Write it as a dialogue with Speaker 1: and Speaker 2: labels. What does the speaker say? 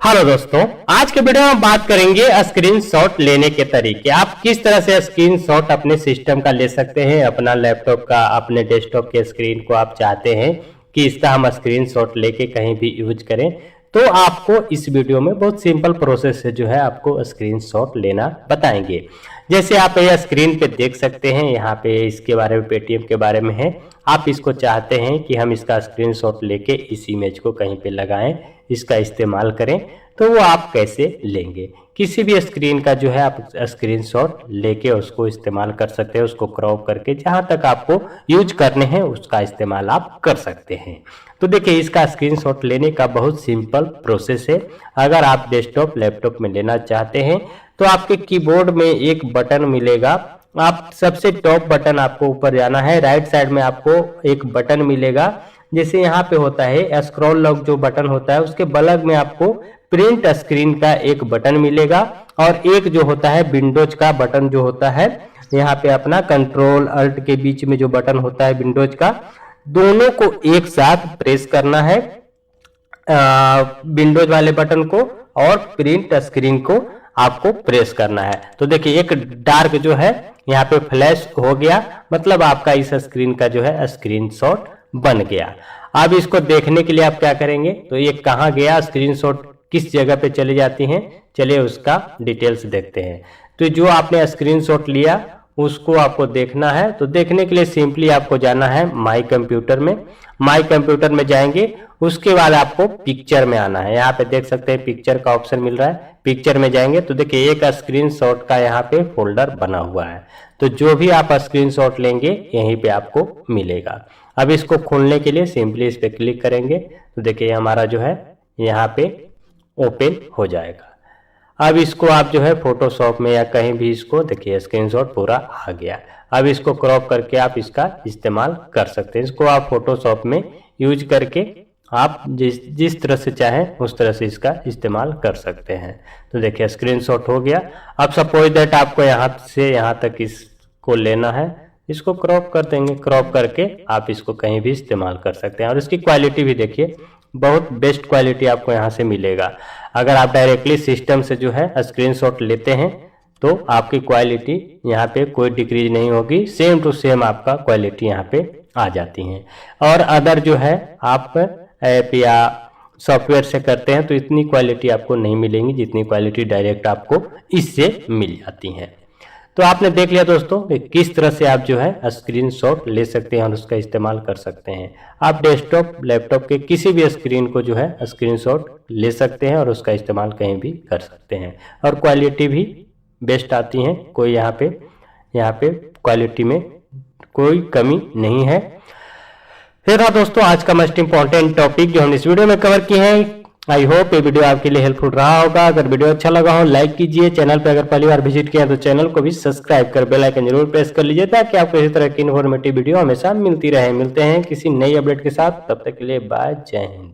Speaker 1: Hello दोस्तों, आज के वीडियो में हम बात करेंगे स्क्रीनशॉट लेने के तरीके। आप किस तरह से स्क्रीनशॉट अपने सिस्टम का ले सकते हैं, अपना लैपटॉप का, अपने डेस्कटॉप के स्क्रीन को आप चाहते हैं कि इसका हम स्क्रीनशॉट लेके कहीं भी यूज करें, तो आपको इस वीडियो में बहुत सिंपल प्रोसेस से जो है आपको स्क्रीनशॉट लेना बताएंगे। जैसे आप यह स्क्रीन पे देख सकते हैं, यहाँ पे इसके बारे में, पेटीएम के बारे में है। आप इसको चाहते हैं कि हम इसका स्क्रीनशॉट लेके इस इमेज को कहीं पे लगाएं, इसका इस्तेमाल करें, तो वो आप कैसे लेंगे। किसी भी स्क्रीन का जो है आप स्क्रीनशॉट लेके उसको इस्तेमाल कर सकते हैं, उसको क्रॉप करके जहां तक आपको यूज करने हैं उसका इस्तेमाल आप कर सकते हैं। तो देखिए, इसका स्क्रीनशॉट लेने का बहुत सिंपल प्रोसेस है। अगर आप डेस्कटॉप लैपटॉप में लेना चाहते हैं तो आपके कीबोर्ड में एक बटन मिलेगा। आप सबसे टॉप बटन आपको ऊपर जाना है, राइट साइड में आपको एक बटन मिलेगा। जैसे यहाँ पे होता है स्क्रॉल लॉक जो बटन होता है, उसके बगल में आपको प्रिंट स्क्रीन का एक बटन मिलेगा, और एक जो होता है विंडोज का बटन जो होता है, यहाँ पे अपना कंट्रोल अल्ट के बीच में जो बटन होता है विंडोज का, दोनों को एक साथ प्रेस करना है, विंडोज वाले बटन को और प्रिंट स्क्रीन को आपको प्रेस करना है। तो देखिए, एक डार्क जो है यहाँ पे फ्लैश हो गया, मतलब आपका इस स्क्रीन का जो है स्क्रीनशॉट बन गया। अब इसको देखने के लिए आप क्या करेंगे, तो ये कहाँ गया स्क्रीनशॉट, किस जगह पे चली जाती हैं, चलिए उसका डिटेल्स देखते हैं। तो जो आपने स्क्रीनशॉट लिया उसको आपको देखना है, तो देखने के लिए सिंपली आपको जाना है माई कंप्यूटर में। माई कंप्यूटर में जाएंगे, उसके बाद आपको पिक्चर में आना है। यहाँ पे देख सकते हैं पिक्चर का ऑप्शन मिल रहा है, पिक्चर में जाएंगे तो देखिए एक स्क्रीनशॉट का यहाँ पे फोल्डर बना हुआ है। तो जो भी आप स्क्रीनशॉट लेंगे यहीं पे आपको मिलेगा। अब इसको खोलने के लिए सिंपली इस पे क्लिक करेंगे, तो देखिए हमारा जो है यहाँ पे ओपन हो जाएगा। अब इसको आप जो है फोटोशॉप में या कहीं भी इसको देखिए स्क्रीनशॉट पूरा आ गया। अब इसको क्रॉप करके आप इसका इस्तेमाल कर सकते हैं। इसको आप फोटोशॉप में यूज करके आप जिस तरह से चाहें उस तरह से इसका इस्तेमाल कर सकते हैं। तो देखिए स्क्रीनशॉट हो गया। अब सपोज दैट आपको यहाँ से यहाँ तक इसको लेना है, इसको क्रॉप कर देंगे। क्रॉप करके आप इसको कहीं भी इस्तेमाल कर सकते हैं। और इसकी क्वालिटी भी देखिए, बहुत बेस्ट क्वालिटी आपको यहाँ से मिलेगा। अगर आप डायरेक्टली सिस्टम से जो है स्क्रीनशॉट लेते हैं तो आपकी क्वालिटी यहाँ पे कोई डिक्रीज नहीं होगी, सेम टू सेम आपका क्वालिटी यहाँ पे आ जाती है। और अदर जो है आप ऐप या सॉफ्टवेयर से करते हैं तो इतनी क्वालिटी आपको नहीं मिलेंगी जितनी क्वालिटी डायरेक्ट आपको इससे मिल जाती है। तो आपने देख लिया दोस्तों कि किस तरह से आप जो है स्क्रीनशॉट ले सकते हैं और उसका इस्तेमाल कर सकते हैं। आप डेस्कटॉप लैपटॉप के किसी भी स्क्रीन को जो है स्क्रीनशॉट ले सकते हैं और उसका इस्तेमाल कहीं भी कर सकते हैं, और क्वालिटी भी बेस्ट आती है। कोई यहाँ पे क्वालिटी में कोई कमी नहीं है। फिर हाँ दोस्तों, आज का मोस्ट इंपॉर्टेंट टॉपिक जो हम इस वीडियो में कवर किए हैं। आई होप ये वीडियो आपके लिए हेल्पफुल रहा होगा। अगर वीडियो अच्छा लगा हो लाइक कीजिए, चैनल पे अगर पहली बार विजिट किया तो चैनल को भी सब्सक्राइब कर बेल आइकन जरूर प्रेस कर लीजिए, ताकि आपको इसी तरह की इन्फॉर्मेटिव वीडियो हमेशा मिलती रहे। मिलते हैं किसी नई अपडेट के साथ, तब तक के लिए बाय, जय हिंद।